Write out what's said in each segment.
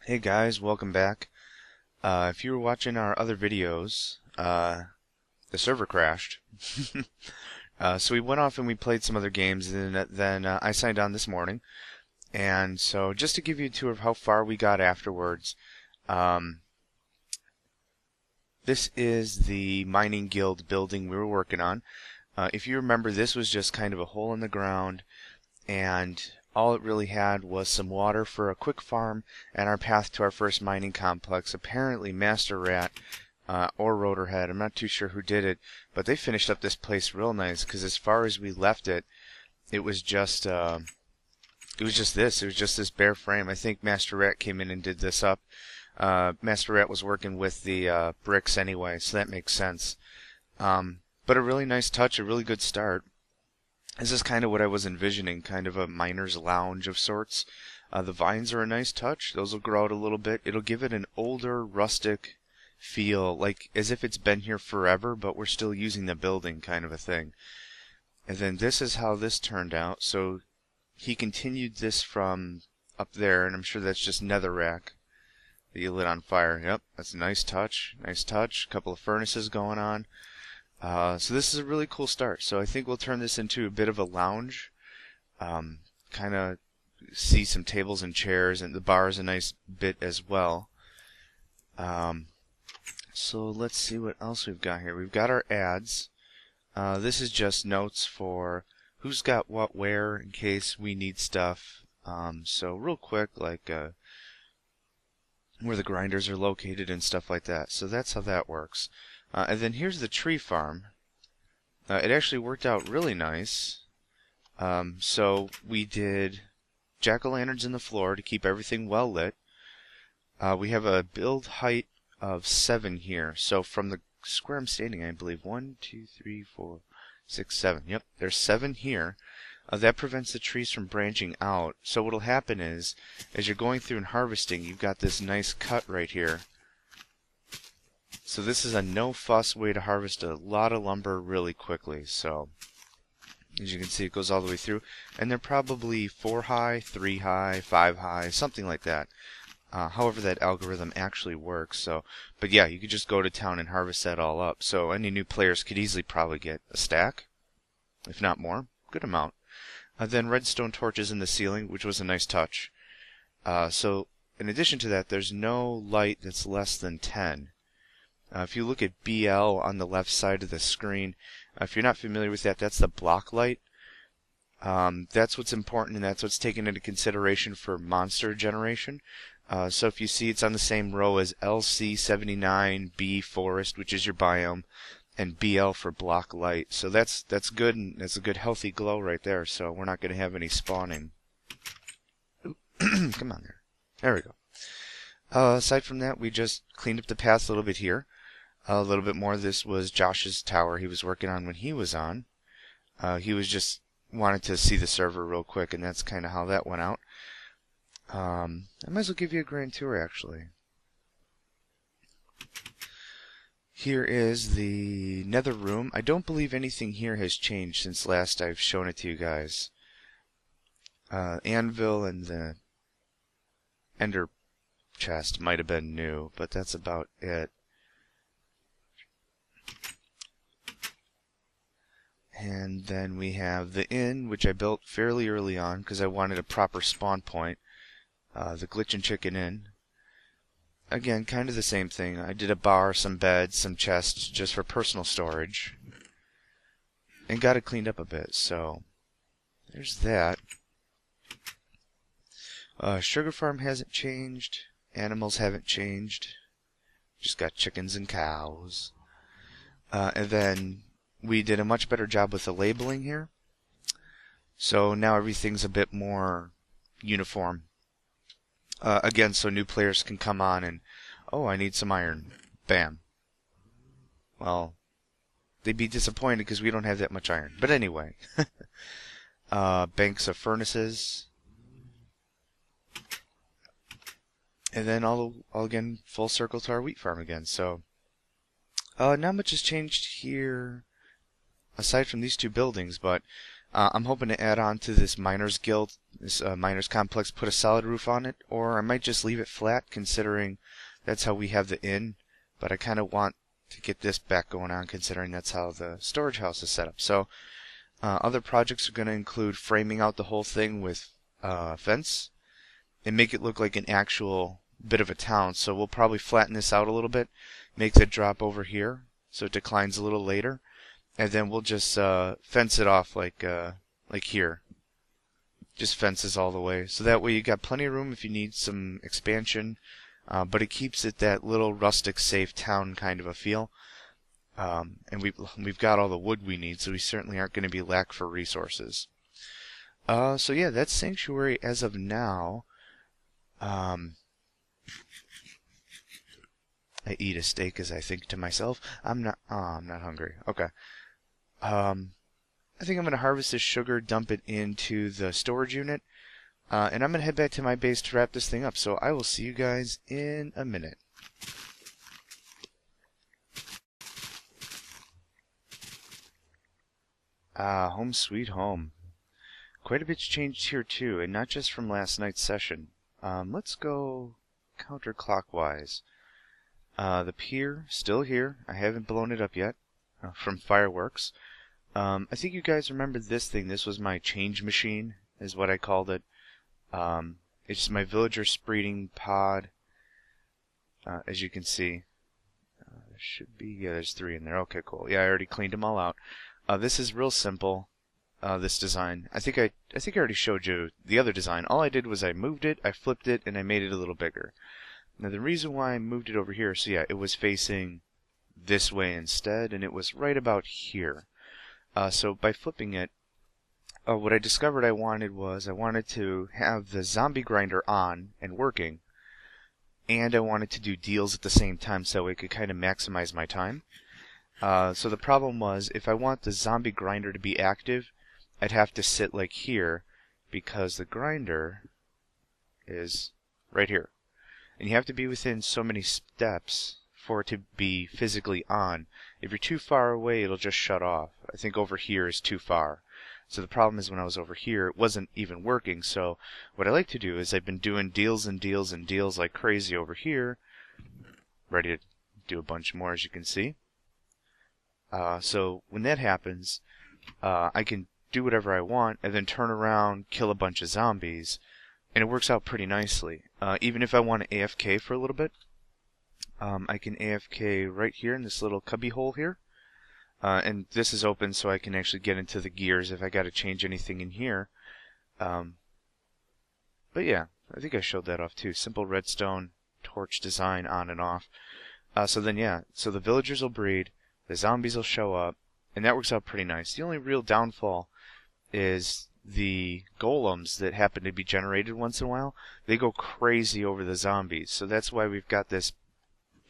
Hey guys, welcome back. If you were watching our other videos, the server crashed. So we went off and we played some other games, and then I signed on this morning. And so just to give you a tour of how far we got afterwards, um, this is the mining guild building we were working on. If you remember, this was just kind of a hole in the ground, and all it really had was some water for a quick farm and our path to our first mining complex. Apparently Master Rat or Rotorhead, I'm not too sure who did it, but they finished up this place real nice, because as far as we left it, it was just this bare frame. I think Master Rat came in and did this up. Master Rat was working with the bricks anyway, so that makes sense. But a really nice touch, a really good start. This is kind of what I was envisioning, kind of a miner's lounge of sorts. The vines are a nice touch. Those will grow out a little bit. It'll give it an older, rustic feel, like as if it's been here forever, but we're still using the building kind of a thing. And then this is how this turned out. So he continued this from up there, and I'm sure that's just netherrack that you lit on fire. Yep, that's a nice touch. Nice touch. A couple of furnaces going on. So this is a really cool start. So I think we'll turn this into a bit of a lounge. Kind of see some tables and chairs, and the bar is a nice bit as well. So let's see what else we've got here. We've got our ads. This is just notes for who's got what where in case we need stuff. So real quick, like where the grinders are located and stuff like that. So that's how that works. And then here's the tree farm. It actually worked out really nice. So we did jack-o'-lanterns in the floor to keep everything well lit. We have a build height of 7 here. So from the square I'm standing, I believe 1, 2, 3, 4, 6, 7. Yep, there's 7 here. That prevents the trees from branching out. So what'll happen is, as you're going through and harvesting, you've got this nice cut right here. So this is a no-fuss way to harvest a lot of lumber really quickly. So as you can see, it goes all the way through, and they're probably 4 high, 3 high, 5 high, something like that. However that algorithm actually works. So, but yeah, you could just go to town and harvest that all up. So any new players could easily probably get a stack, if not more, good amount. Then redstone torches in the ceiling, which was a nice touch. So in addition to that, there's no light that's less than 10. If you look at BL on the left side of the screen, if you're not familiar with that, that's the block light. That's what's important, and that's what's taken into consideration for monster generation. So if you see, it's on the same row as LC79B forest, which is your biome, and BL for block light. So that's good, and that's a good healthy glow right there. So we're not going to have any spawning. Come on there. There we go. Aside from that, we just cleaned up the path a little bit here. A little bit more. This was Josh's tower he was working on when he was on. He was just wanted to see the server real quick, and that's kind of how that went out. I might as well give you a grand tour, actually. Here is the nether room. I don't believe anything here has changed since last I've shown it to you guys. Anvil and the ender chest might have been new, but that's about it. And then we have the inn, which I built fairly early on because I wanted a proper spawn point. The Glitchin' Chicken Inn. Again, kind of the same thing. I did a bar, some beds, some chests just for personal storage. And got it cleaned up a bit, so there's that. Sugar farm hasn't changed. Animals haven't changed. Just got chickens and cows. And then we did a much better job with the labeling here. So now everything's a bit more uniform. Again, so new players can come on and, oh, I need some iron. Bam. Well, they'd be disappointed because we don't have that much iron. But anyway. Banks of furnaces. And then all again, full circle to our wheat farm again. So, not much has changed here, aside from these 2 buildings, but I'm hoping to add on to this miners guild, this miners complex, put a solid roof on it, or I might just leave it flat, considering that's how we have the inn. But I kind of want to get this back going on, considering that's how the storage house is set up. So other projects are going to include framing out the whole thing with fence and make it look like an actual bit of a town. So we'll probably flatten this out a little bit, make the drop over here so it declines a little later, and then we'll just fence it off like here. Just fences all the way, so that way you got plenty of room if you need some expansion, but it keeps it that little rustic, safe town kind of a feel. And we've got all the wood we need, so we certainly aren't going to be lack for resources. So yeah, that's Sanctuary as of now. I eat a steak as I think to myself, I'm not hungry. Okay. I think I'm going to harvest this sugar, dump it into the storage unit, and I'm going to head back to my base to wrap this thing up. So I will see you guys in a minute. Home sweet home. Quite a bit's changed here too, and not just from last night's session. Let's go counterclockwise. The pier, still here. I haven't blown it up yet, from fireworks. I think you guys remember this thing. This was my change machine, is what I called it. It's my villager spreading pod. As you can see, there should be, yeah, there's 3 in there. Okay, cool. Yeah, I already cleaned them all out. This is real simple. This design. I think I already showed you the other design. All I did was I moved it, I flipped it, and I made it a little bigger. Now the reason why I moved it over here, so yeah, it was facing this way instead, and it was right about here. So by flipping it, what I discovered I wanted to have the zombie grinder on and working, and I wanted to do deals at the same time so it could kind of maximize my time. So the problem was, if I want the zombie grinder to be active, I'd have to sit like here, because the grinder is right here. And you have to be within so many steps for it to be physically on. If you're too far away, it'll just shut off. I think over here is too far. So the problem is when I was over here, it wasn't even working. So what I like to do is I've been doing deals and deals and deals like crazy over here. Ready to do a bunch more, as you can see. So when that happens, I can do whatever I want and then turn around, kill a bunch of zombies, and it works out pretty nicely. Even if I want to AFK for a little bit, I can AFK right here in this little cubby hole here. And this is open so I can actually get into the gears if I got to change anything in here. But yeah, I think I showed that off too. Simple redstone torch design on and off. So then yeah, so the villagers will breed, the zombies will show up, and that works out pretty nice. The only real downfall is the golems that happen to be generated once in a while. They go crazy over the zombies, so that's why we've got this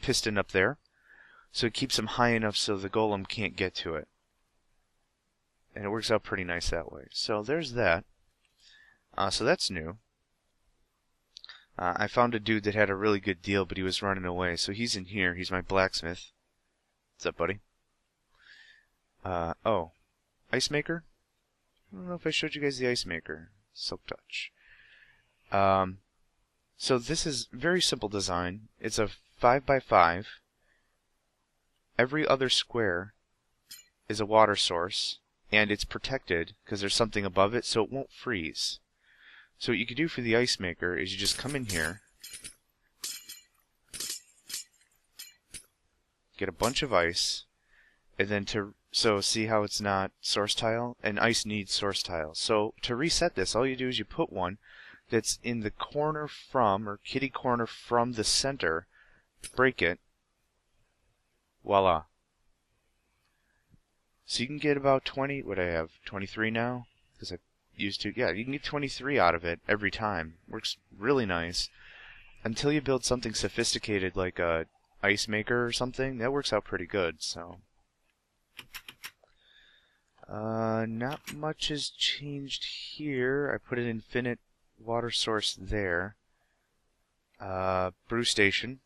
piston up there. So it keeps them high enough so the golem can't get to it. And it works out pretty nice that way. So there's that. So that's new. I found a dude that had a really good deal, but he was running away. So he's in here. He's my blacksmith. What's up, buddy? Oh. Ice maker? I don't know if I showed you guys the ice maker. Silk touch. So this is very simple design. It's a 5x5. Every other square is a water source, and it's protected because there's something above it, so it won't freeze. So what you can do for the ice maker is you just come in here, get a bunch of ice, and then so see how it's not source tile? And ice needs source tile. So to reset this, all you do is you put one that's in the corner from, or kitty corner from the center, break it, voila. So you can get about 20, what I have, 23 now? Because I used to, yeah, you can get 23 out of it every time. Works really nice. Until you build something sophisticated like a ice maker or something, that works out pretty good, so. Not much has changed here. I put an infinite water source there. Brew station.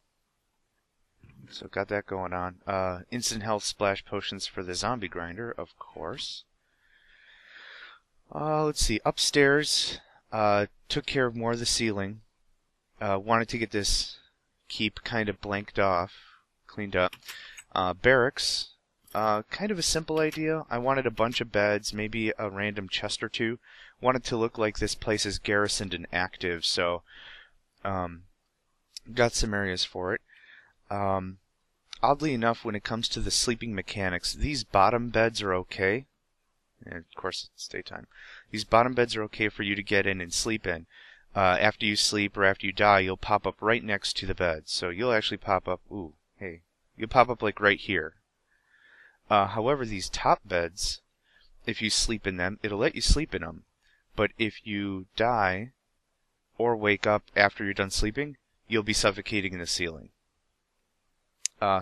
So got that going on. Instant health splash potions for the zombie grinder, of course. Let's see. Upstairs, took care of more of the ceiling. Wanted to get this keep kind of blanked off, cleaned up. Barracks, kind of a simple idea. I wanted a bunch of beds, maybe a random chest or two. Wanted to look like this place is garrisoned and active, so got some areas for it. Oddly enough, when it comes to the sleeping mechanics, these bottom beds are okay. And of course, it's daytime. These bottom beds are okay for you to get in and sleep in. After you sleep or after you die, you'll pop up right next to the bed. So you'll actually pop up, ooh, hey, you'll pop up like right here. However, these top beds, if you sleep in them, it'll let you sleep in them. But if you die or wake up after you're done sleeping, you'll be suffocating in the ceiling.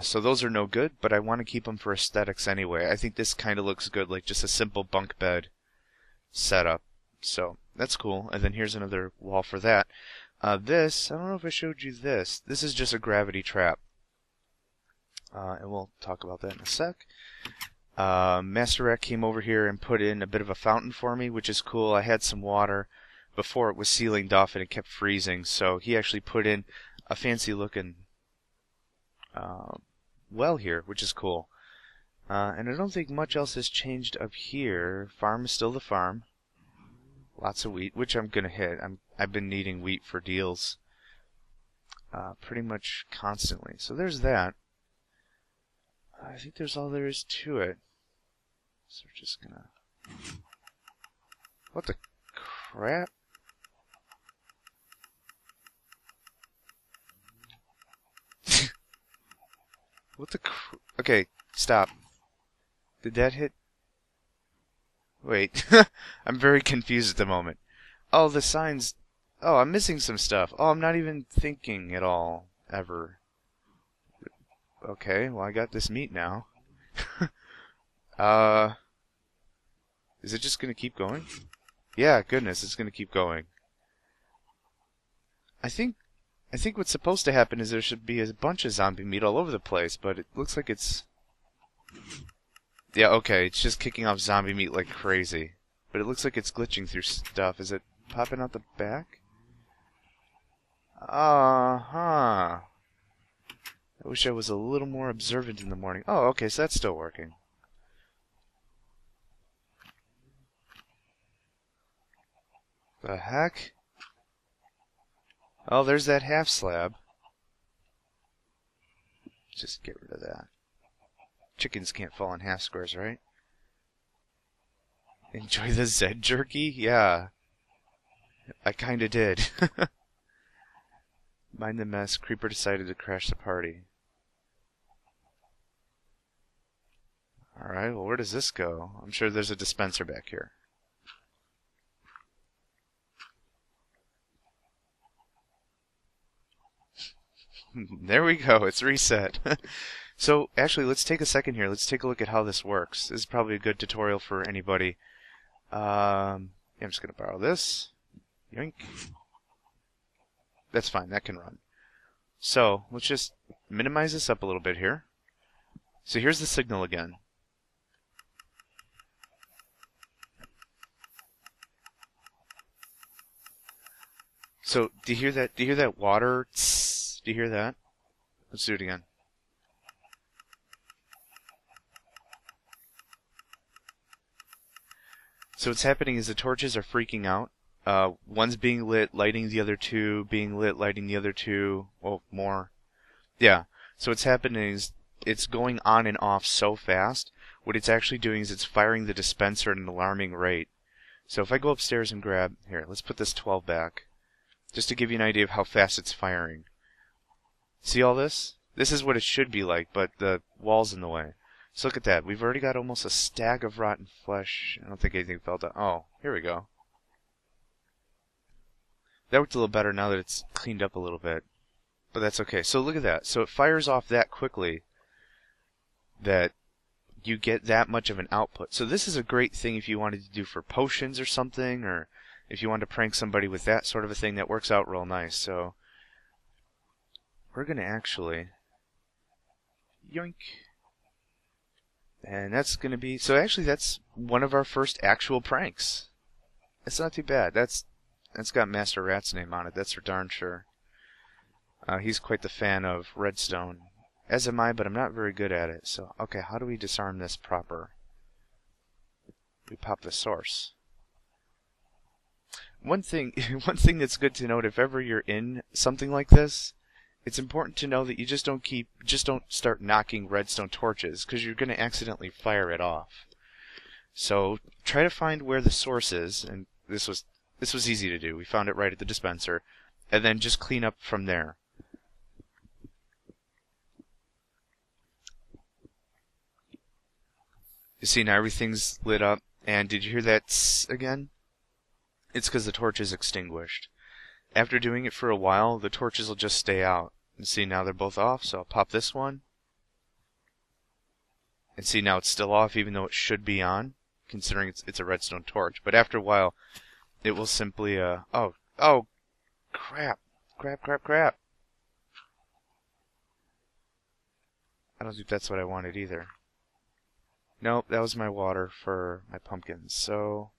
So those are no good, but I want to keep them for aesthetics anyway. I think this kind of looks good, like just a simple bunk bed setup. So that's cool. And then here's another wall for that. This, I don't know if I showed you this. This is just a gravity trap. And we'll talk about that in a sec. Master Rack came over here and put in a bit of a fountain for me, which is cool. I had some water before it was ceilinged off and it kept freezing, so he actually put in a fancy looking well here, which is cool. And I don't think much else has changed up here. Farm is still the farm. Lots of wheat, which I'm gonna hit. I've been needing wheat for deals pretty much constantly. So there's that. I think there's all there is to it. So we're just gonna... What the crap? What the Okay, stop. Did that hit? Wait. I'm very confused at the moment. Oh, the signs... Oh, I'm missing some stuff. Oh, I'm not even thinking at all. Ever. Okay, well I got this meat now. Is it just gonna keep going? Yeah, goodness, it's gonna keep going. I think what's supposed to happen is there should be a bunch of zombie meat all over the place, but it looks like it's... Yeah, okay, it's just kicking off zombie meat like crazy. But it looks like it's glitching through stuff. Is it popping out the back? Uh-huh. I wish I was a little more observant in the morning. Oh, okay, so that's still working. The heck? Oh, there's that half slab. Just get rid of that. Chickens can't fall in half squares, right? Enjoy the Zed jerky? Yeah. I kinda did. Mind the mess. Creeper decided to crash the party. Alright, well where does this go? I'm sure there's a dispenser back here. There we go, it's reset. So, actually, let's take a second here. Let's take a look at how this works. This is probably a good tutorial for anybody. I'm just going to borrow this. Yoink. That's fine, that can run. So, let's just minimize this up a little bit here. So here's the signal again. So, do you hear that? Do you hear that water? Tss, do you hear that? Let's do it again. So what's happening is the torches are freaking out. One's being lit, lighting the other two, being lit, lighting the other two. Well, more. Yeah. So what's happening is it's going on and off so fast. What it's actually doing is it's firing the dispenser at an alarming rate. So if I go upstairs and grab... Here, let's put this 12 back. Just to give you an idea of how fast it's firing. See all this? This is what it should be like, but the wall's in the way. So look at that. We've already got almost a stack of rotten flesh. I don't think anything fell down. Oh, here we go. That worked a little better now that it's cleaned up a little bit. But that's okay. So look at that. So it fires off that quickly that you get that much of an output. So this is a great thing if you wanted to do for potions or something, or if you wanted to prank somebody with that sort of a thing. That works out real nice. So we're going to actually... Yoink. And that's going to be... So actually that's one of our first actual pranks. It's not too bad. That's got Master Rat's name on it. That's for darn sure. He's quite the fan of redstone, as am I, but I'm not very good at it. So, okay, how do we disarm this proper? We pop the source. One thing that's good to note, if ever you're in something like this, it's important to know that you just don't start knocking redstone torches, because you're going to accidentally fire it off. So try to find where the source is, and this was easy to do. We found it right at the dispenser, and then just clean up from there. You see, now everything's lit up, and did you hear that tss again? It's because the torch is extinguished. After doing it for a while, the torches will just stay out. And see, now they're both off, so I'll pop this one. And see, now it's still off, even though it should be on, considering it's a redstone torch. But after a while, it will simply, oh, crap. Crap. I don't think that's what I wanted either. Nope, that was my water for my pumpkins, so...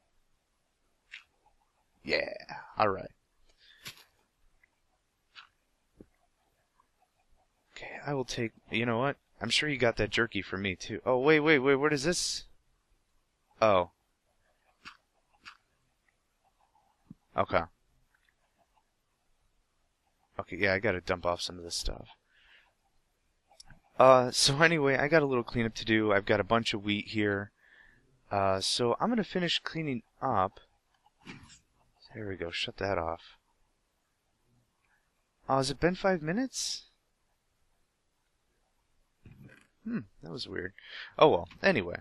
yeah, alright. Okay, I will take... you know what? I'm sure you got that jerky for me, too. Oh, wait, what is this? Oh. Okay. Okay, yeah, I gotta dump off some of this stuff. So anyway, I got a little cleanup to do. I've got a bunch of wheat here. So I'm gonna finish cleaning up. There we go, shut that off. Oh, has it been 5 minutes? That was weird. Oh well, anyway.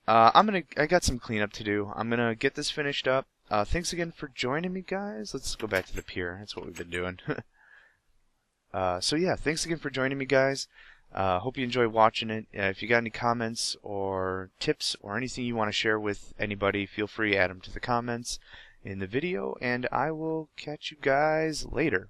I got some cleanup to do. I'm gonna get this finished up. Thanks again for joining me, guys. Let's go back to the pier. That's what we've been doing. So yeah, thanks again for joining me, guys. Hope you enjoy watching it. If you got any comments or tips or anything you want to share with anybody, feel free to add them to the comments in the video, and I will catch you guys later.